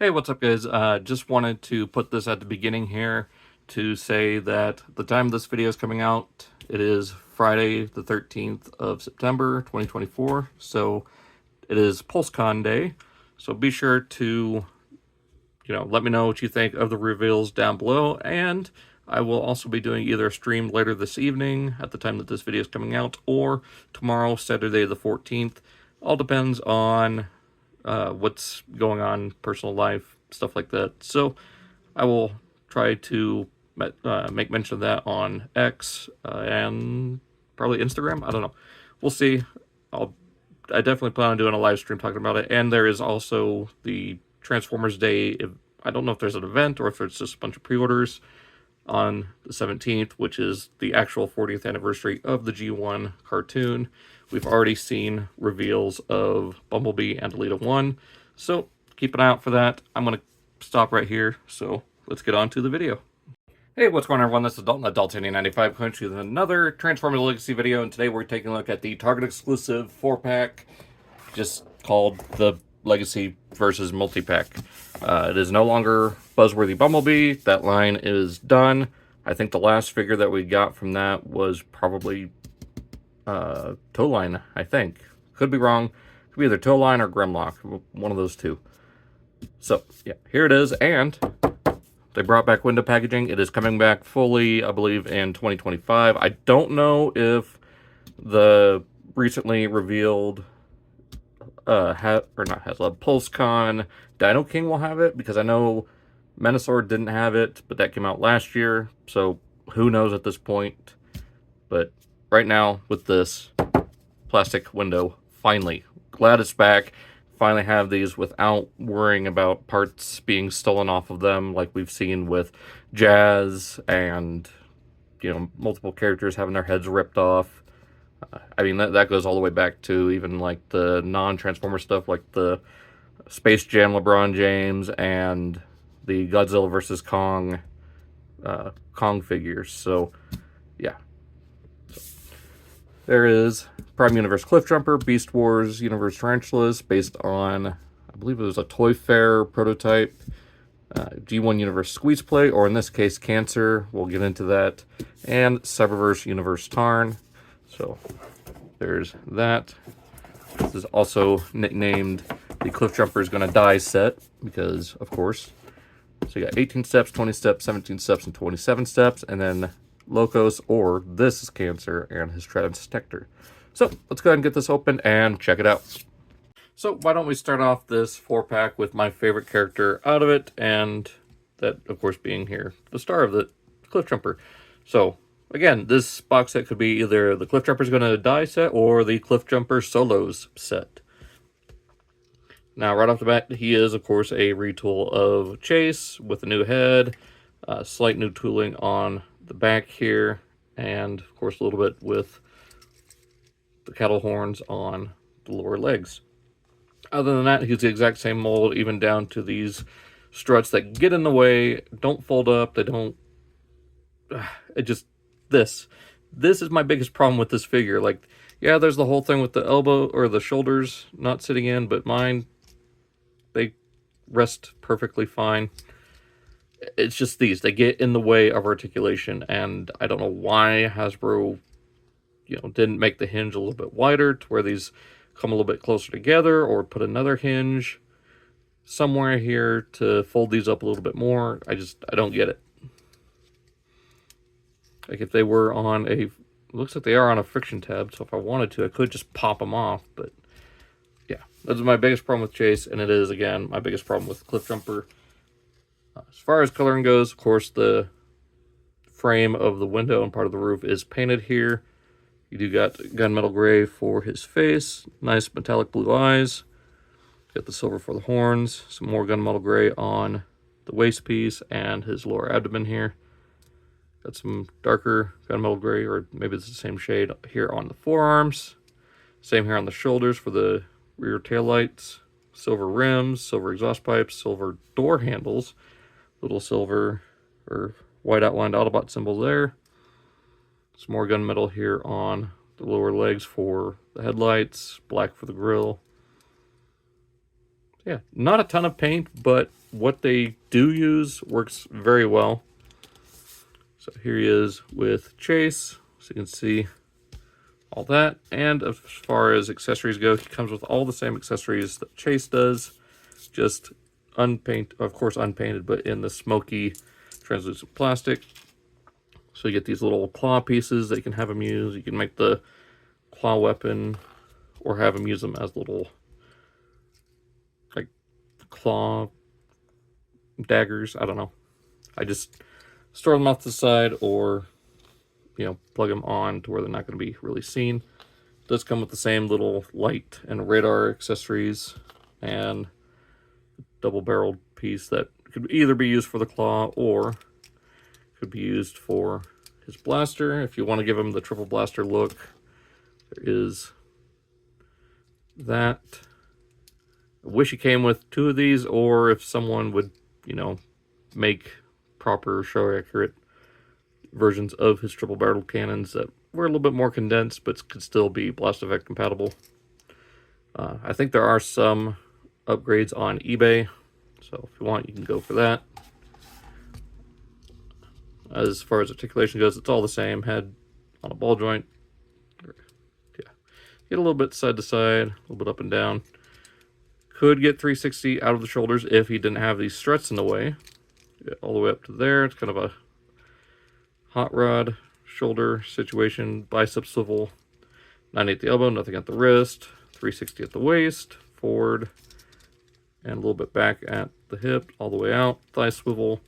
Hey, what's up, guys? Just wanted to put this at the beginning here to say that the time this video is coming out, it is Friday the 13th of September 2024, so it is PulseCon Day, so be sure to, let me know what you think of the reveals down below, and I will also be doing either a stream later this evening at the time that this video is coming out, or tomorrow, Saturday the 14th. All depends on what's going on, personal life, stuff like that. So I will try to make mention of that on X and probably Instagram. I don't know. We'll see. I definitely plan on doing a live stream talking about it. And there is also the Transformers Day. I don't know if there's an event or if it's just a bunch of pre-orders on the 17th, which is the actual 40th anniversary of the G1 cartoon. We've already seen reveals of Bumblebee and Alita 1, so keep an eye out for that. I'm going to stop right here, so let's get on to the video. Hey, what's going on, everyone? This is Dalton95 coming to you with another Transformers Legacy video, and today we're taking a look at the Target exclusive 4-pack, just called the Legacy versus Multi-Pack. It is no longer Buzzworthy Bumblebee. That line is done. I think the last figure that we got from that was probably Toe Line, I think. Could be wrong. Could be either Toe Line or Grimlock. One of those two. So, yeah, here it is. And they brought back window packaging. It is coming back fully, I believe, in 2025. I don't know if the recently revealed PulseCon Dino King will have it, because I know Menasor didn't have it, but that came out last year, so who knows at this point. But right now, with this plastic window, finally, glad it's back. Finally have these without worrying about parts being stolen off of them, like we've seen with Jazz and, multiple characters having their heads ripped off. I mean, that goes all the way back to even, like, the non-Transformer stuff, like the Space Jam LeBron James and the Godzilla vs. Kong figures. So, yeah. There is Prime Universe Cliffjumper, Beast Wars Universe Tarantulas, based on, I believe it was a Toy Fair prototype, G1 Universe Squeeze Play, or in this case, Cancer. We'll get into that. And Cyberverse Universe Tarn. So, there's that. This is also nicknamed the Cliffjumper is Gonna Die set, because, of course. So you got 18 steps, 20 steps, 17 steps, and 27 steps, and then Locos, or this is Cancer, and his Transtector. So, let's go ahead and get this open and check it out. So, why don't we start off this 4-pack with my favorite character out of it, and that, of course, being here, the star of the Cliffjumper. So, again, this box set could be either the Cliffjumper's Gonna Die set or the Cliffjumper Solos set. Now, right off the bat, he is, of course, a retool of Chase with a new head, slight new tooling on the back here, and, of course, a little bit with the cattle horns on the lower legs. Other than that, he's the exact same mold, even down to these struts that get in the way, don't fold up, they don't... This is my biggest problem with this figure. Like, yeah, there's the whole thing with the elbow or the shoulders not sitting in, but mine, they rest perfectly fine. It's just these. They get in the way of articulation, and I don't know why Hasbro, didn't make the hinge a little bit wider to where these come a little bit closer together, or put another hinge somewhere here to fold these up a little bit more. I don't get it. Like, if they were on a... Looks like they are on a friction tab, so if I wanted to, I could just pop them off, but... Yeah, that's my biggest problem with Chase, and it is, again, my biggest problem with Cliffjumper. As far as coloring goes, of course, the frame of the window and part of the roof is painted here. You do got gunmetal gray for his face, nice metallic blue eyes. Got the silver for the horns, some more gunmetal gray on the waist piece and his lower abdomen here. Got some darker gunmetal gray, or maybe it's the same shade here on the forearms. Same here on the shoulders for the rear taillights. Silver rims, silver exhaust pipes, silver door handles. Little silver or white outlined Autobot symbol there. Some more gunmetal here on the lower legs for the headlights. Black for the grille. Yeah, not a ton of paint, but what they do use works very well. So here he is with Chase, so you can see all that. And as far as accessories go, he comes with all the same accessories that Chase does, just unpainted, of course unpainted, but in the smoky translucent plastic. So you get these little claw pieces that you can have him use. You can make the claw weapon or have him use them as little like claw daggers. I don't know. I just store them off to the side, or plug them on to where they're not going to be really seen. It does come with the same little light and radar accessories and double-barreled piece that could either be used for the claw or could be used for his blaster. If you want to give him the triple blaster look, there is that. I wish he came with 2 of these, or if someone would, make proper show accurate versions of his triple barrel cannons that were a little bit more condensed but could still be blast effect compatible. I think there are some upgrades on eBay, so if you want, you can go for that. As far as articulation goes, it's all the same. Head on a ball joint. Yeah, get a little bit side to side, a little bit up and down. Could get 360 out of the shoulders if he didn't have these struts in the way. Get all the way up to there. It's kind of a hot rod shoulder situation. Bicep swivel. 90 at the elbow, nothing at the wrist. 360 at the waist, forward, and a little bit back at the hip, all the way out. Thigh swivel.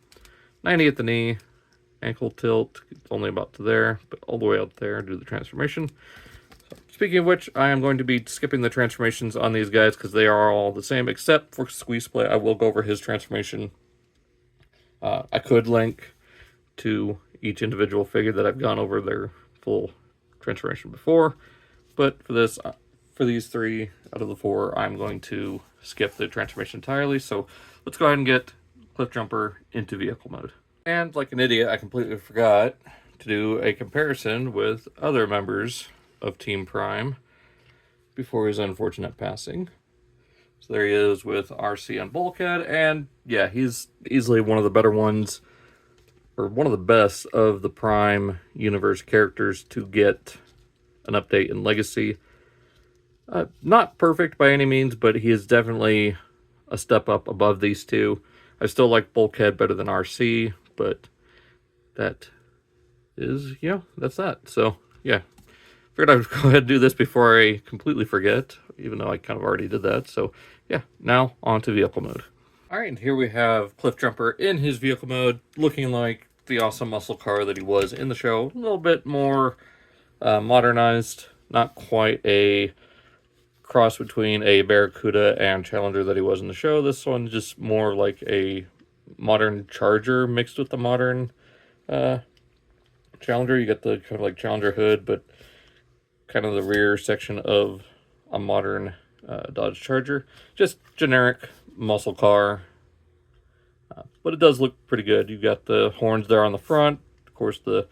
90 at the knee. Ankle tilt, only about to there, but all the way out there, do the transformation. So, speaking of which, I am going to be skipping the transformations on these guys because they are all the same, except for Squeeze Play. I will go over his transformation. I could link to each individual figure that I've gone over their full transformation before, but for this, for these 3 out of the 4, I'm going to skip the transformation entirely. So let's go ahead and get Cliffjumper into vehicle mode. And like an idiot, I completely forgot to do a comparison with other members of Team Prime before his unfortunate passing. So there he is with RC and Bulkhead, and yeah, he's easily one of the better ones, or one of the best of the Prime universe characters to get an update in Legacy. Not perfect by any means, but he is definitely a step up above these 2. I still like Bulkhead better than RC, but that is, that's that. So, yeah. Figured I would go ahead and do this before I completely forget, even though I kind of already did that. So, yeah, now on to vehicle mode. Alright, and here we have Cliffjumper in his vehicle mode, looking like the awesome muscle car that he was in the show. A little bit more modernized, not quite a cross between a Barracuda and Challenger that he was in the show. This one just more like a modern Charger mixed with the modern Challenger. You got the kind of like Challenger hood, but kind of the rear section of a modern Dodge Charger. Just generic muscle car, but it does look pretty good. You got the horns there on the front, of course the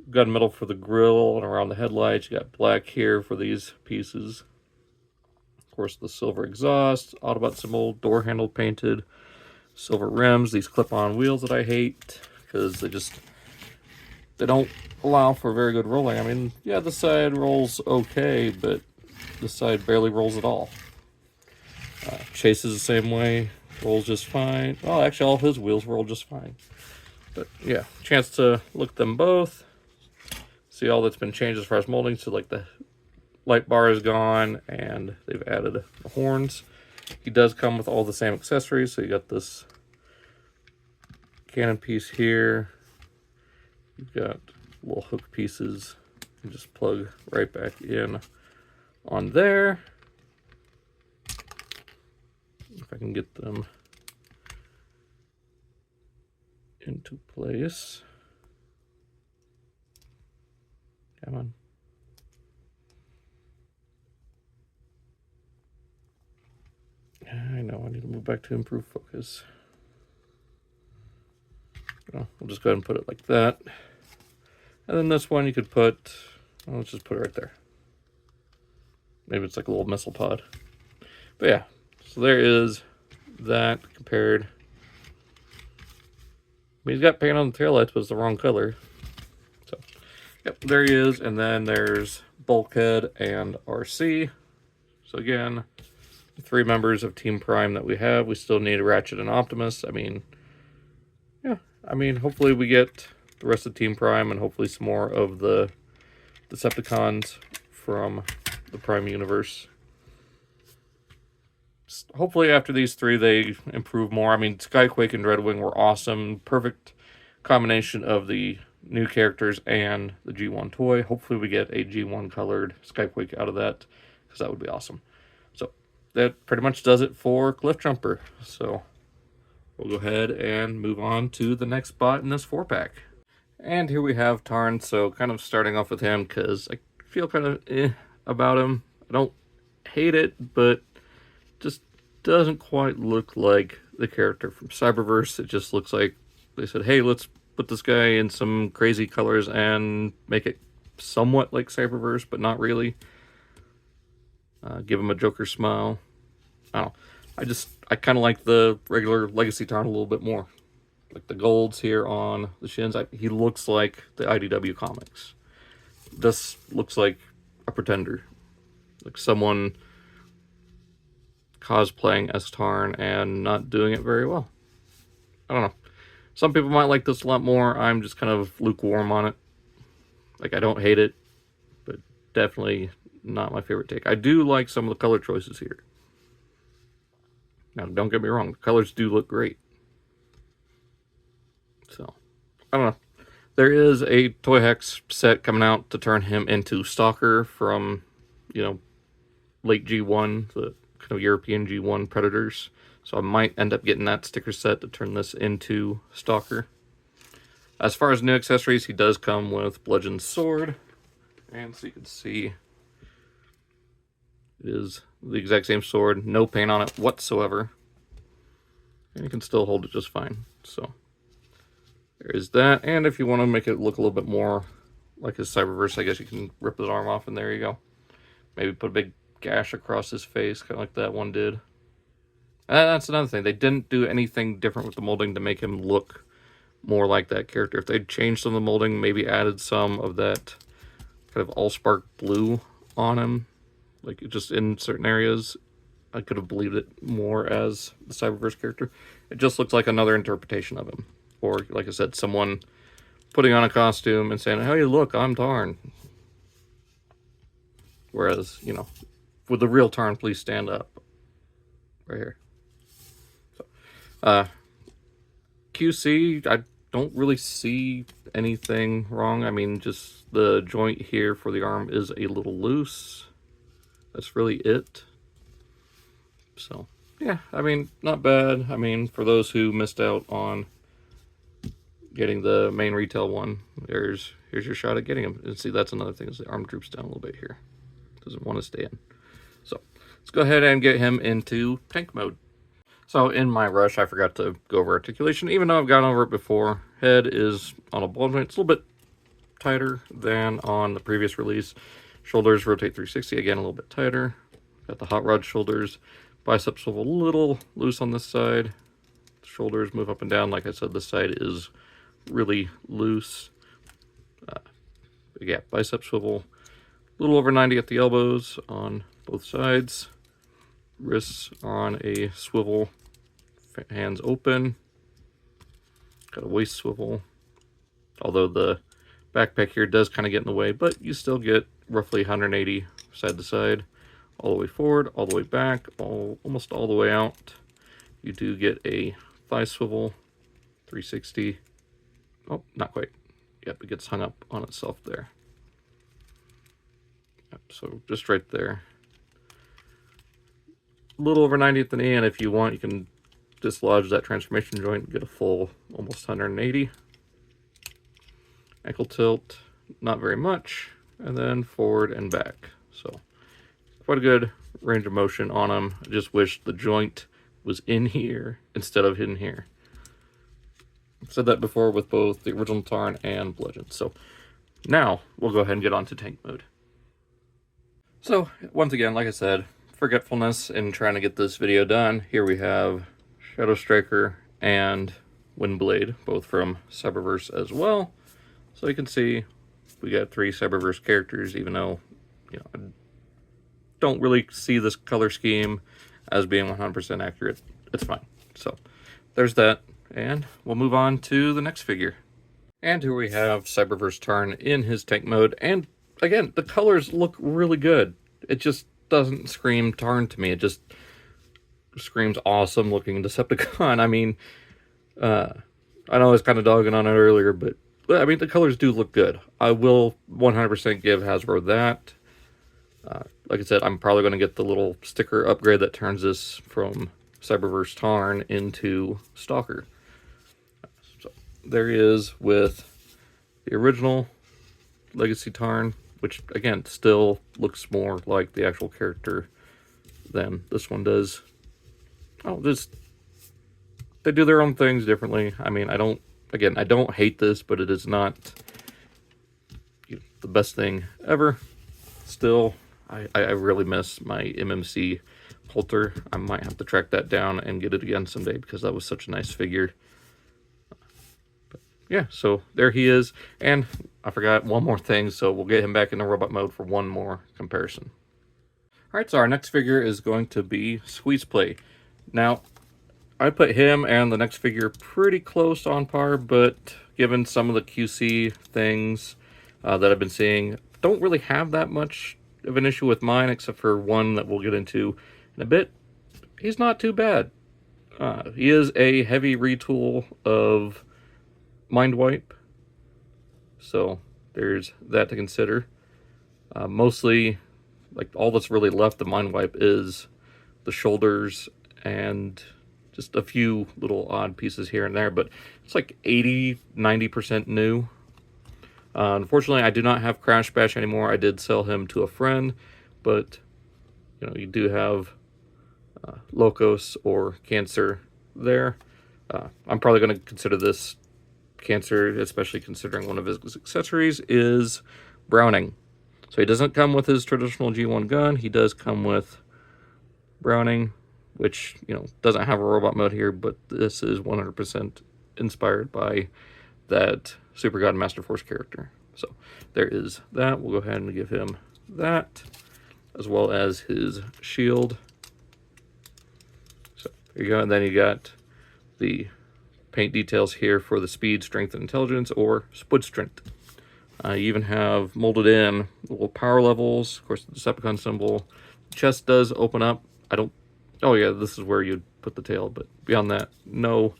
gunmetal for the grille and around the headlights. You got black here for these pieces. Of course, the silver exhaust, Autobot symbol, door handle painted, silver rims, these clip-on wheels that I hate because they don't allow for very good rolling. I mean, yeah, the side rolls okay, but the side barely rolls at all. Chase is the same way, rolls just fine. Well, actually, all his wheels roll just fine. But yeah, chance to look at them both. See all that's been changed as far as molding. So like the light bar is gone, and they've added the horns. He does come with all the same accessories. So you got this cannon piece here. You've got little hook pieces. You just plug right back in on there. If I can get them into place. Come on. I know, I need to move back to improve focus. Well, we'll just go ahead and put it like that. And then this one you could put, well, let's just put it right there. Maybe it's like a little missile pod. But yeah, so there is that compared He's got paint on the taillights, but it's the wrong color. So, yep, there he is. And then there's Bulkhead and RC. So again, 3 members of Team Prime that we have. We still need Ratchet and Optimus. I mean, yeah. I mean, hopefully we get the rest of Team Prime and hopefully some more of the Decepticons from the Prime universe. Hopefully after these 3 they improve more. I mean, Skyquake and Dreadwing were awesome. Perfect combination of the new characters and the G1 toy. Hopefully we get a G1 colored Skyquake out of that, because that would be awesome. So that pretty much does it for Cliffjumper. So we'll go ahead and move on to the next spot in this 4-pack. And here we have Tarn. So kind of starting off with him because I feel kind of about him. I don't hate it, but just doesn't quite look like the character from Cyberverse. It just looks like they said, hey, let's put this guy in some crazy colors and make it somewhat like Cyberverse, but not really. Give him a Joker smile. I don't know. I kind of like the regular Legacy Tarn a little bit more. Like the golds here on the shins. He looks like the IDW comics. This looks like a pretender. Like someone cosplaying as Tarn and not doing it very well. I don't know. Some people might like this a lot more. I'm just kind of lukewarm on it. Like, I don't hate it, but definitely not my favorite take. I do like some of the color choices here. Now, don't get me wrong. The colors do look great. So, I don't know. There is a Toy Hex set coming out to turn him into Stalker from, late G1, the kind of European G1 Predators. So I might end up getting that sticker set to turn this into Stalker. As far as new accessories, he does come with Bludgeon's Sword. And so you can see it is the exact same sword. No paint on it whatsoever. And you can still hold it just fine. So there is that. And if you want to make it look a little bit more like his Cyberverse, I guess you can rip his arm off and there you go. Maybe put a big gash across his face, kind of like that one did. That's another thing. They didn't do anything different with the molding to make him look more like that character. If they'd changed some of the molding, maybe added some of that kind of Allspark blue on him, like just in certain areas, I could have believed it more as the Cyberverse character. It just looks like another interpretation of him. Or, like I said, someone putting on a costume and saying, hey, look, I'm Tarn. Whereas, with the real Tarn, please stand up. Right here. QC, I don't really see anything wrong. I mean, just the joint here for the arm is a little loose. That's really it. So, yeah, I mean, not bad. I mean, for those who missed out on getting the main retail one, here's your shot at getting him. And see, that's another thing, is the arm droops down a little bit here. Doesn't want to stay in. So, let's go ahead and get him into tank mode. So in my rush, I forgot to go over articulation, even though I've gone over it before. Head is on a ball joint. It's a little bit tighter than on the previous release. Shoulders rotate 360, again, a little bit tighter. Got the hot rod shoulders. Biceps swivel a little loose on this side. Shoulders move up and down. Like I said, this side is really loose. Yeah, bicep swivel. A little over 90 at the elbows on both sides. Wrists on a swivel. Hands open. Got a waist swivel. Although the backpack here does kind of get in the way, but you still get roughly 180 side to side. All the way forward, all the way back, almost all the way out. You do get a thigh swivel, 360. Oh, not quite. Yep, it gets hung up on itself there. Yep, so just right there. A little over 90 at the knee, and if you want, you can dislodge that transformation joint and get a full almost 180. Ankle tilt, not very much, and then forward and back. So quite a good range of motion on him. I just wish the joint was in here instead of in here. I've said that before with both the original Tarn and Bludgeon. So now we'll go ahead and get on to tank mode. So once again, like I said, forgetfulness in trying to get this video done. Here we have Shadow Striker and Windblade, both from Cyberverse as well. So you can see we got 3 Cyberverse characters, even though, you know, I don't really see this color scheme as being 100% accurate. It's fine. So there's that, and we'll move on to the next figure. And here we have Cyberverse Tarn in his tank mode, and again, the colors look really good. It just doesn't scream Tarn to me. It just screams awesome looking Decepticon. I mean, I know I was kind of dogging on it earlier, but I mean, the colors do look good. I will 100% give Hasbro that. Like I said, I'm probably going to get the little sticker upgrade that turns this from Cyberverse Tarn into Stalker. So there he is with the original Legacy Tarn, which again still looks more like the actual character than this one does. They do their own things differently. I mean, I don't hate this, but it is not the best thing ever. Still, I really miss my MMC halter. I might have to track that down and get it again someday because that was such a nice figure. But yeah, so there he is. And I forgot one more thing, so we'll get him back into robot mode for one more comparison. Alright, so our next figure is going to be Squeeze Play. Now, I put him and the next figure pretty close on par, but given some of the QC things that I've been seeing, don't really have that much of an issue with mine, except for one that we'll get into in a bit. He's not too bad. He is a heavy retool of Mind Wipe, so there's that to consider. Mostly, like, all that's really left of Mind Wipe is the shoulders and just a few little odd pieces here and there, but it's like 80-90% new. Unfortunately, I do not have Crash Bash anymore. I did sell him to a friend, but you know, you do have Locos or Cancer there. I'm probably going to consider this Cancer, especially considering one of his accessories is Browning. So he doesn't come with his traditional G1 gun. He does come with Browning, which, you know, doesn't have a robot mode here, but this is 100% inspired by that Super God Master Force character. So there is that. We'll go ahead and give him that, as well as his shield. So there you go. And then you got the paint details here for the speed, strength, and intelligence, or spud strength. You even have molded in little power levels. Of course, the Decepticon symbol. Chest does open up. Oh yeah, this is where you'd put the tail, but beyond that, no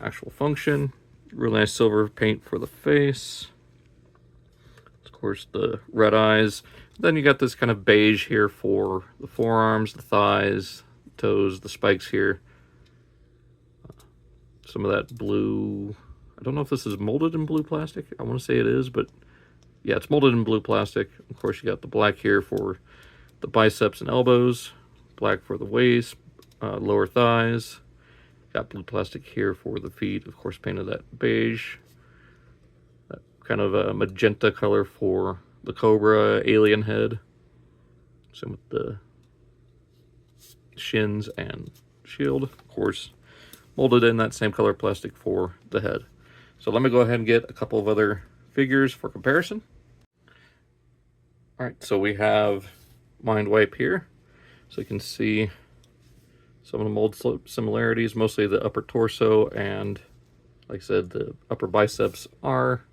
actual function. Really nice silver paint for the face. Of course, the red eyes. Then you got this kind of beige here for the forearms, the thighs, the toes, the spikes here. Some of that blue. I don't know if this is molded in blue plastic. I want to say it is, but yeah, it's molded in blue plastic. Of course, you got the black here for the biceps and elbows, black for the waist, lower thighs. Got blue plastic here for the feet. Of course, painted that beige. That kind of a magenta color for the Cobra alien head. Same with the shins and shield. Of course, molded in that same color plastic for the head. So let me go ahead and get a couple of other figures for comparison. Alright, so we have Mind Wipe here. So you can see some of the mold similarities, mostly the upper torso, and like I said, the upper biceps are,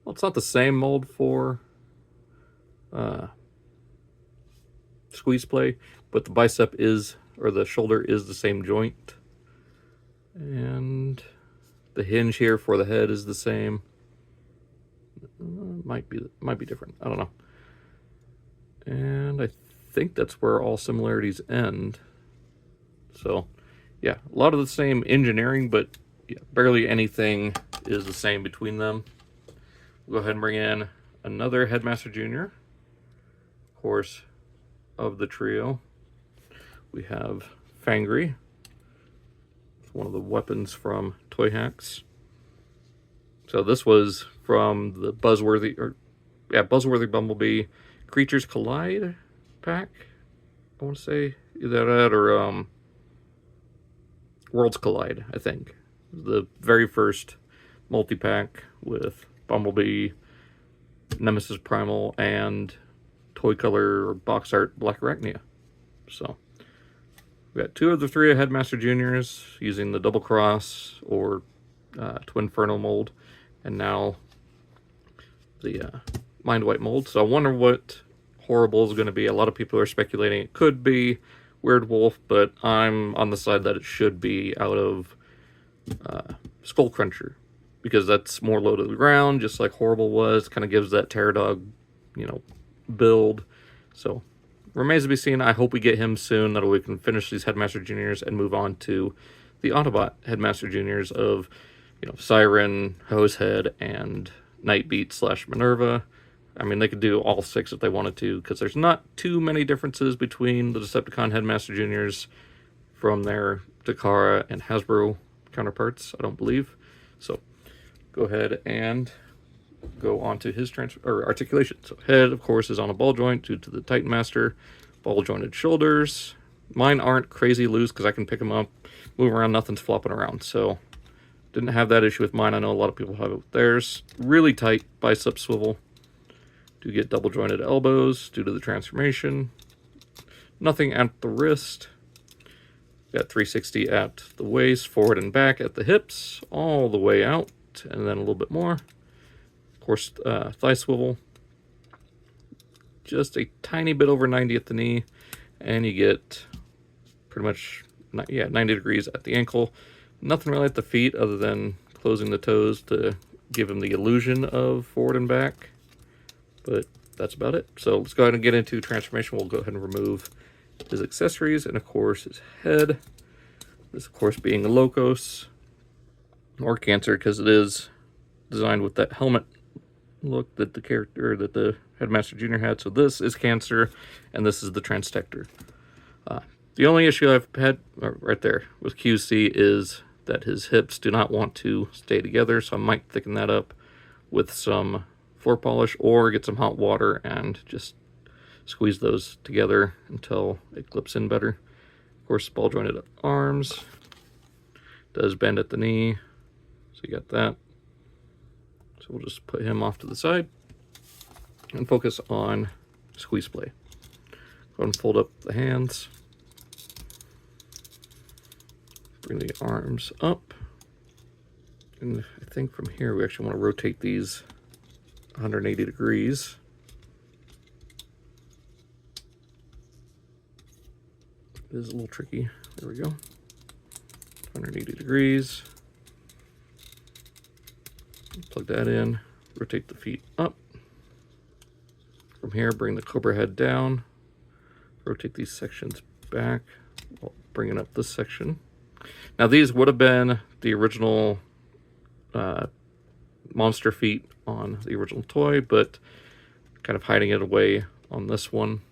well, it's not the same mold for Squeeze Play, but the bicep is, or the shoulder is the same joint. And the hinge here for the head is the same. Might be different. I don't know. And I think that's where all similarities end. So, yeah, a lot of the same engineering, but yeah, barely anything is the same between them. We'll go ahead and bring in another Headmaster Jr. Of course, of the trio, we have Fangry, one of the weapons from Toy Hacks. So this was from the Buzzworthy Bumblebee Creatures Collide pack. I want to say either that or Worlds Collide, I think. The very first multi-pack with Bumblebee, Nemesis Primal, and toy color box art Black Arachnia. So we got 2 of the 3 Headmaster Juniors using the Double Cross or Twinferno mold, and now the Mind White mold. So I wonder what Horrible is going to be. A lot of people are speculating it could be Weird Wolf, but I'm on the side that it should be out of Skull Cruncher, because that's more low to the ground, just like Horrible was. Kind of gives that Terror Dog, you know, build. So remains to be seen. I hope we get him soon. That way we can finish these Headmaster Juniors and move on to the Autobot Headmaster Juniors of, you know, Siren, Hosehead, and Nightbeat / Minerva. I mean, they could do all 6 if they wanted to, because there's not too many differences between the Decepticon Headmaster Juniors from their Takara and Hasbro counterparts, I don't believe. So go ahead and go on to his articulation. So head, of course, is on a ball joint due to the Titan Master. Ball jointed shoulders. Mine aren't crazy loose because I can pick them up, move around, nothing's flopping around. So didn't have that issue with mine. I know a lot of people have it with theirs. Really tight bicep swivel. Do get double jointed elbows due to the transformation. Nothing at the wrist. Got 360 at the waist, forward and back at the hips, all the way out, and then a little bit more. Of course, thigh swivel. Just a tiny bit over 90 at the knee, and you get pretty much, 90 degrees at the ankle. Nothing really at the feet other than closing the toes to give him the illusion of forward and back. But that's about it. So let's go ahead and get into transformation. We'll go ahead and remove his accessories and, of course, his head. This, of course, being a Locos or Cancer, because it is designed with that helmet look that the character, that the Headmaster Junior had. So this is Cancer, and this is the Transtector. The only issue I've had right there with QC is that his hips do not want to stay together, so I might thicken that up with some floor polish or get some hot water and just squeeze those together until it clips in better. Of course, ball jointed arms. Does bend at the knee, so you got that. So we'll just put him off to the side and focus on squeeze play. Go and fold up the hands. Bring the arms up. And I think from here we actually want to rotate these 180 degrees. It is a little tricky. There we go. 180 degrees. Plug that in. Rotate the feet up. From here, bring the Cobra head down. Rotate these sections back. While bringing up this section. Now these would have been the original monster feet on the original toy, but kind of hiding it away on this one,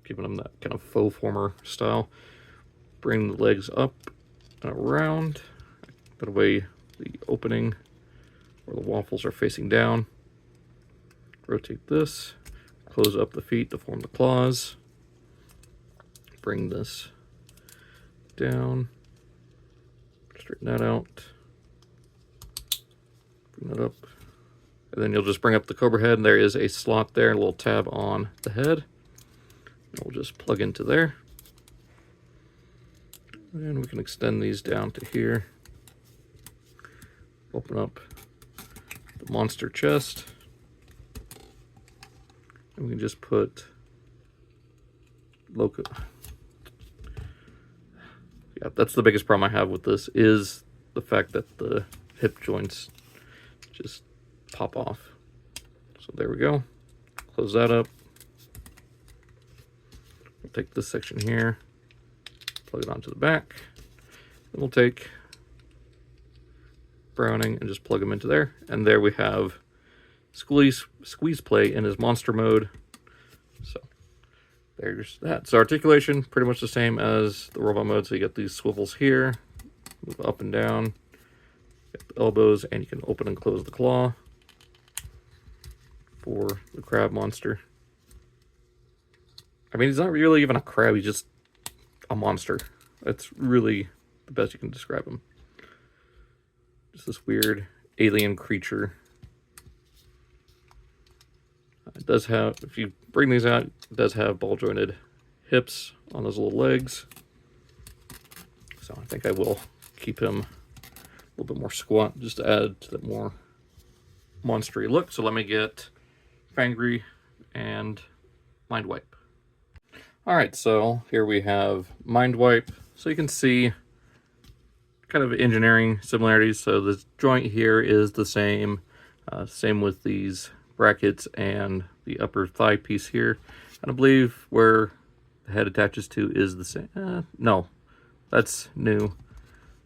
giving them that kind of faux former style. Bring the legs up and around, that way the opening where the waffles are facing down. Rotate this, close up the feet to form the claws. Bring this down, straighten that out, bring that up, and then you'll just bring up the Cobra head, and there is a slot there, a little tab on the head. And we'll just plug into there. And we can extend these down to here. Open up the monster chest. And we can just put Loco. Yeah, that's the biggest problem I have with this, is the fact that the hip joints just pop off. So there we go. Close that up. We'll take this section here, plug it onto the back. Then we'll take Browning and just plug them into there. And there we have squeeze play in his monster mode. So there's that. So articulation, pretty much the same as the robot mode. So you get these swivels here, move up and down, get the elbows, and you can open and close the claw for the crab monster. I mean, he's not really even a crab, he's just a monster. That's really the best you can describe him. It's this weird alien creature. It does have, if you bring these out, it does have ball jointed hips on those little legs. So I think I will keep him a little bit more squat just to add to that more monstery look. So let me get Fangry and Mind Wipe. Alright, so here we have Mind Wipe. So you can see kind of engineering similarities. So the joint here is the same. Same with these brackets and the upper thigh piece here. And I believe where the head attaches to is the same. No, that's new.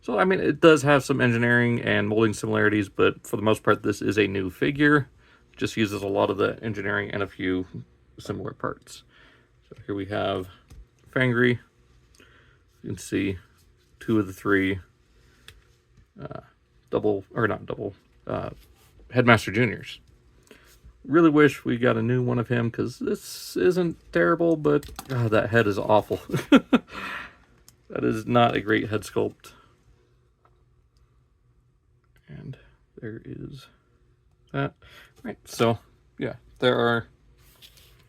So, I mean, it does have some engineering and molding similarities, but for the most part, this is a new figure. It just uses a lot of the engineering and a few similar parts. So here we have Fangry. You can see 2 of the 3 Headmaster Juniors. Really wish we got a new one of him, because this isn't terrible, but God, that head is awful. That is not a great head sculpt. And there is that. Right, so yeah, there are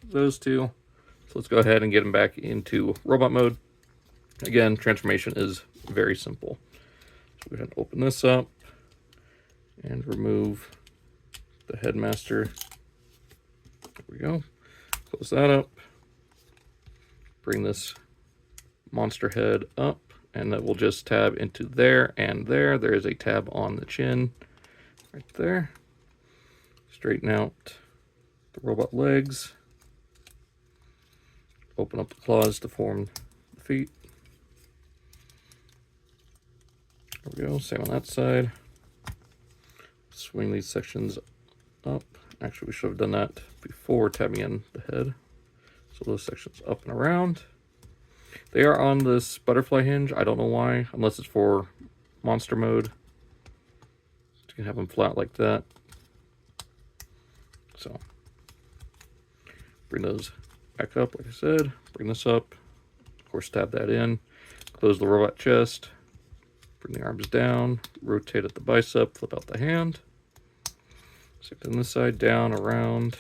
those two. So let's go ahead and get them back into robot mode. Again, transformation is very simple. So go ahead and open this up and remove the Headmaster. There we go. Close that up. Bring this monster head up, and that will just tab into there and there. There is a tab on the chin right there. Straighten out the robot legs. Open up the claws to form the feet. There we go. Same on that side. Swing these sections up. Actually, we should have done that before tabbing in the head. So those sections up and around. They are on this butterfly hinge. I don't know why, unless it's for monster mode. You can have them flat like that. So bring those back up, like I said. Bring this up. Of course, tab that in. Close the robot chest. Bring the arms down. Rotate at the bicep. Flip out the hand. Stick it on this side, down, around.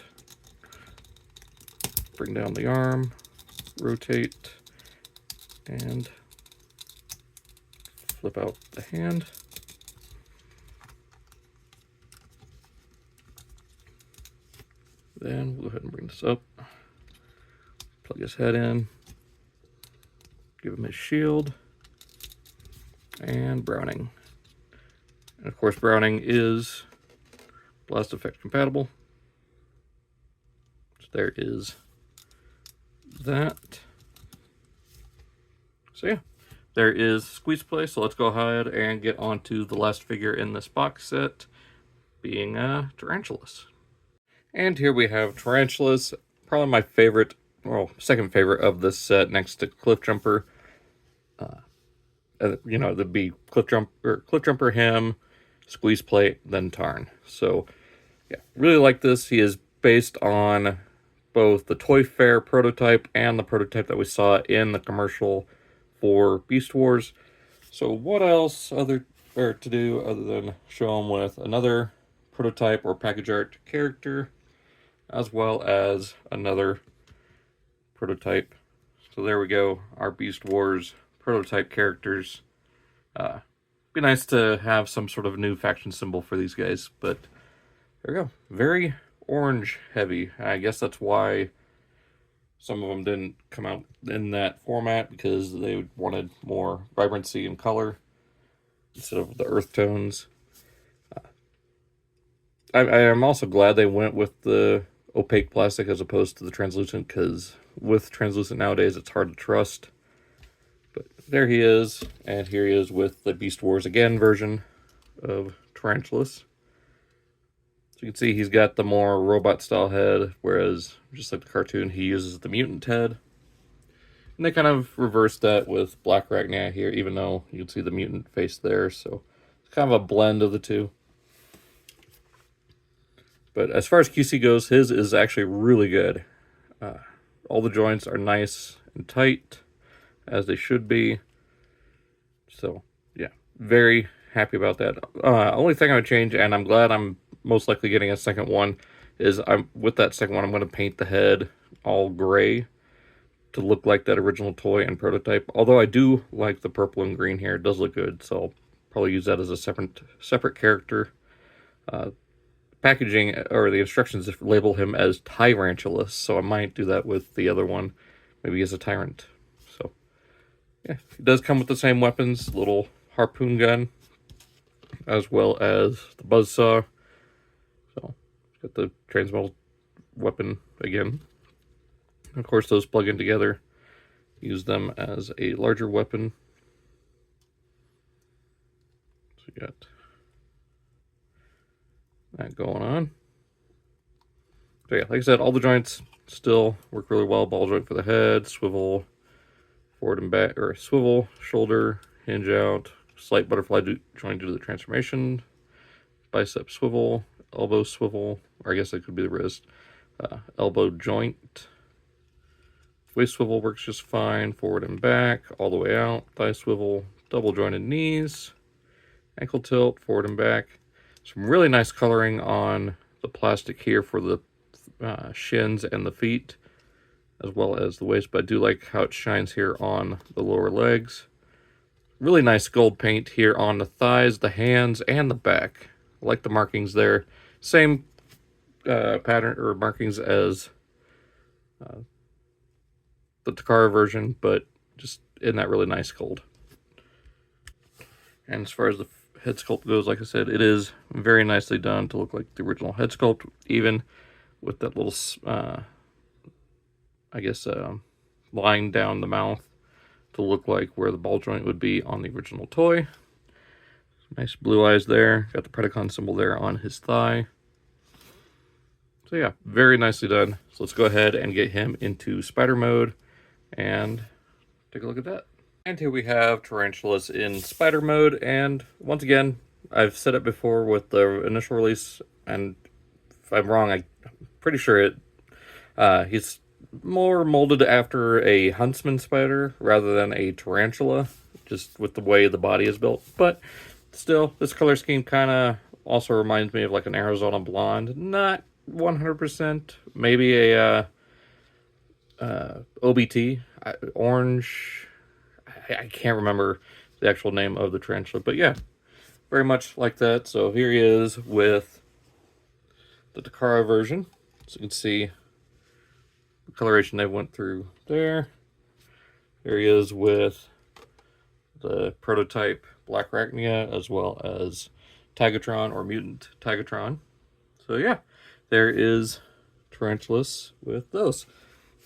Bring down the arm. Rotate. And flip out the hand. Then we'll go ahead and bring this up. Plug his head in. Give him his shield. And Browning. And of course, Browning is Blast Effect compatible. So there is that. So yeah, there is Squeeze Play. So let's go ahead and get on to the last figure in this box set, being Tarantulas. And here we have Tarantulas, probably my favorite, well, second favorite of this set, next to Cliffjumper. You know, there'd be Cliffjumper, him, Squeeze Play, then Tarn. So yeah, really like this. He is based on both the Toy Fair prototype and the prototype that we saw in the commercial for Beast Wars. So what else to do other than show him with another prototype or package art character, as well as another prototype. So there we go, our Beast Wars prototype characters. Be nice to have some sort of new faction symbol for these guys, but there we go. Very orange heavy. I guess that's why some of them didn't come out in that format, because they wanted more vibrancy and color instead of the earth tones. I am also glad they went with the opaque plastic as opposed to the translucent, because with translucent nowadays it's hard to trust. But there he is, and here he is with the Beast Wars Again version of Tarantulas. So you can see he's got the more robot style head, whereas just like the cartoon, he uses the mutant head. And they kind of reversed that with Black Ragnar here, even though you can see the mutant face there. So it's kind of a blend of the two. But as far as QC goes, his is actually really good. All the joints are nice and tight, as they should be. So yeah, very happy about that. Only thing I would change, and I'm glad I'm most likely getting a second one, is with that second one, I'm going to paint the head all gray to look like that original toy and prototype. Although I do like the purple and green here. It does look good, so I'll probably use that as a separate character. Packaging, or the instructions label him as Tarantulas, so I might do that with the other one, maybe as a tyrant. So yeah, he does come with the same weapons, little harpoon gun, as well as the buzzsaw. So got the transmetal weapon again. Of course, those plug in together. Use them as a larger weapon. So you got that going on. So yeah, like I said, all the joints still work really well. Ball joint for the head, swivel forward and back, or swivel, shoulder, hinge out, slight butterfly joint due to the transformation, bicep swivel, elbow swivel, or I guess it could be the wrist, elbow joint. Waist swivel works just fine, forward and back, all the way out, thigh swivel, double jointed knees, ankle tilt, forward and back. Some really nice coloring on the plastic here for the shins and the feet, as well as the waist, but I do like how it shines here on the lower legs. Really nice gold paint here on the thighs, the hands, and the back. I like the markings there. Same pattern or markings as the Takara version, but just in that really nice gold. And as far as the head sculpt goes, like I said, it is very nicely done to look like the original head sculpt, even with that little, line down the mouth to look like where the ball joint would be on the original toy. Nice blue eyes there. Got the Predacon symbol there on his thigh. So yeah, very nicely done. So let's go ahead and get him into spider mode and take a look at that. And here we have Tarantulas in spider mode, and once again, I've said it before with the initial release, and if I'm wrong, I'm pretty sure he's more molded after a huntsman spider rather than a tarantula, just with the way the body is built. But still, this color scheme kind of also reminds me of like an Arizona blonde. Not 100%, maybe a OBT, orange. I can't remember the actual name of the tarantula, but yeah, very much like that. So here he is with the Takara version. So you can see the coloration they went through there. Here he is with the prototype Black Arachnia, as well as Tagatron or Mutant Tagatron. So yeah, there is Tarantulas with those.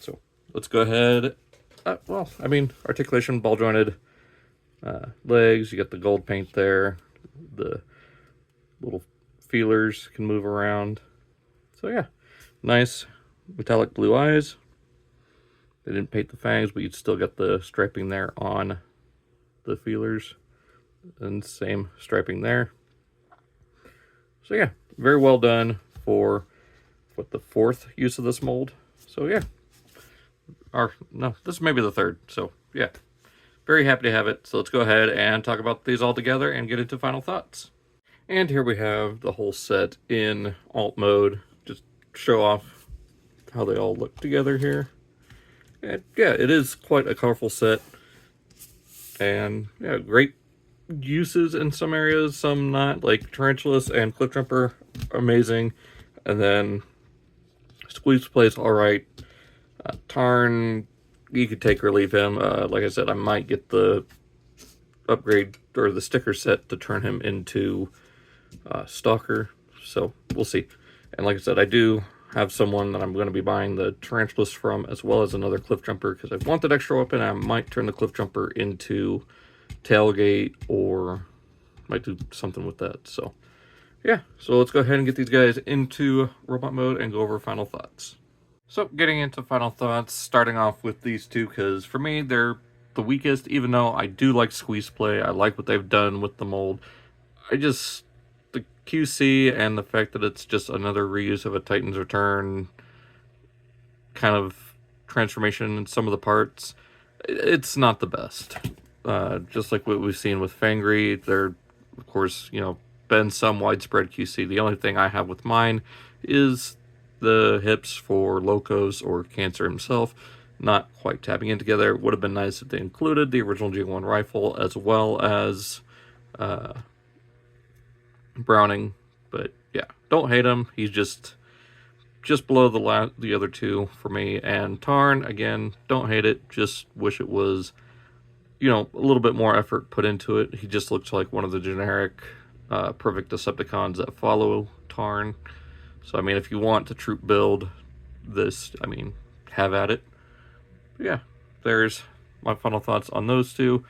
So let's go ahead. Articulation, ball jointed legs. You got the gold paint there. The little feelers can move around. So yeah, nice metallic blue eyes. They didn't paint the fangs, but you'd still get the striping there on the feelers, and same striping there. So yeah, very well done for what, the fourth use of this mold. So yeah. Or, no, this is maybe the third. So, yeah. Very happy to have it. So let's go ahead and talk about these all together and get into final thoughts. And here we have the whole set in alt mode. Just show off how they all look together here. And yeah, it is quite a colorful set. And yeah, great uses in some areas, some not. Like Tarantulas and Cliffjumper, amazing. And then Squeeze plays alright. Tarn, you could take or leave him. Like I said, I might get the upgrade or the sticker set to turn him into Stalker. So we'll see. And like I said, I do have someone that I'm going to be buying the Tarantulas from, as well as another Cliffjumper, because I want that extra weapon. I might turn the Cliffjumper into Tailgate, or might do something with that. So yeah, so let's go ahead and get these guys into robot mode and go over final thoughts. So getting into final thoughts, starting off with these two, because for me, they're the weakest, even though I do like Squeeze Play. I like what they've done with the mold. The QC and the fact that it's just another reuse of a Titan's Return kind of transformation in some of the parts, it's not the best. Just like what we've seen with Fangry, they're of course, you know, been some widespread QC. The only thing I have with mine is the hips for Locos or Cancer himself, not quite tapping in together. It would have been nice if they included the original G1 rifle as well as Browning, but yeah, don't hate him. He's just below the other two for me. And Tarn, again, don't hate it. Just wish it was, you know, a little bit more effort put into it. He just looks like one of the generic perfect Decepticons that follow Tarn. So I mean, if you want to troop build this, I mean, have at it. But yeah, there's my final thoughts on those two.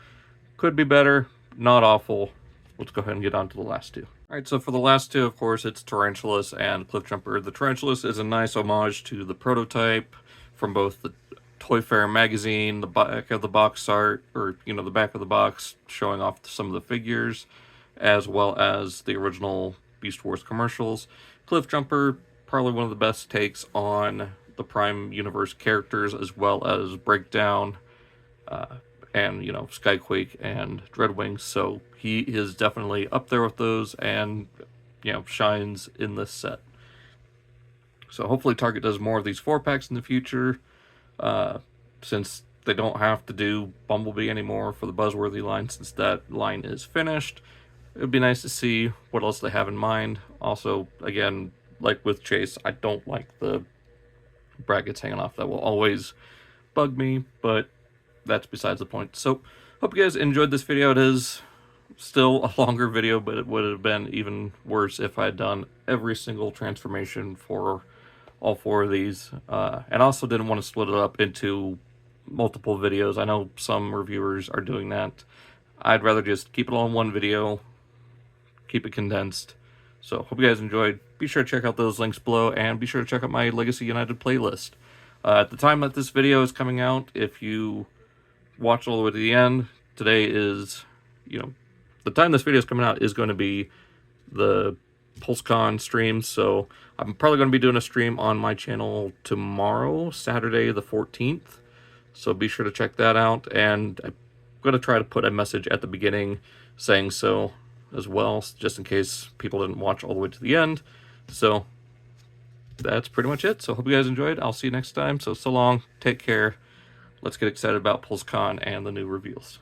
Could be better, not awful. Let's go ahead and get on to the last two. Alright, so for the last two, of course, it's Tarantulas and Cliffjumper. The Tarantulas is a nice homage to the prototype from both the Toy Fair magazine, the back of the box art, or, you know, the back of the box showing off some of the figures, as well as the original Beast Wars commercials. Cliffjumper, probably one of the best takes on the Prime Universe characters, as well as Breakdown, and, you know, Skyquake and Dreadwing. So he is definitely up there with those and, you know, shines in this set. So hopefully Target does more of these 4-packs in the future, since they don't have to do Bumblebee anymore for the Buzzworthy line, since that line is finished. It would be nice to see what else they have in mind. Also, again, like with Chase, I don't like the brackets hanging off. That will always bug me, but that's besides the point. So, hope you guys enjoyed this video. It is still a longer video, but it would have been even worse if I had done every single transformation for all 4 of these. And also didn't want to split it up into multiple videos. I know some reviewers are doing that. I'd rather just keep it all in one video, keep it condensed. So, hope you guys enjoyed. Be sure to check out those links below, and be sure to check out my Legacy United playlist. At the time that this video is coming out, if you watch all the way to the end, today is, you know, the time this video is coming out is going to be the PulseCon stream, so I'm probably going to be doing a stream on my channel tomorrow, Saturday the 14th, so be sure to check that out, and I'm going to try to put a message at the beginning saying so as well, just in case people didn't watch all the way to the end. So that's pretty much it. So hope you guys enjoyed. I'll see you next time. So long, take care. Let's get excited about PulseCon and the new reveals.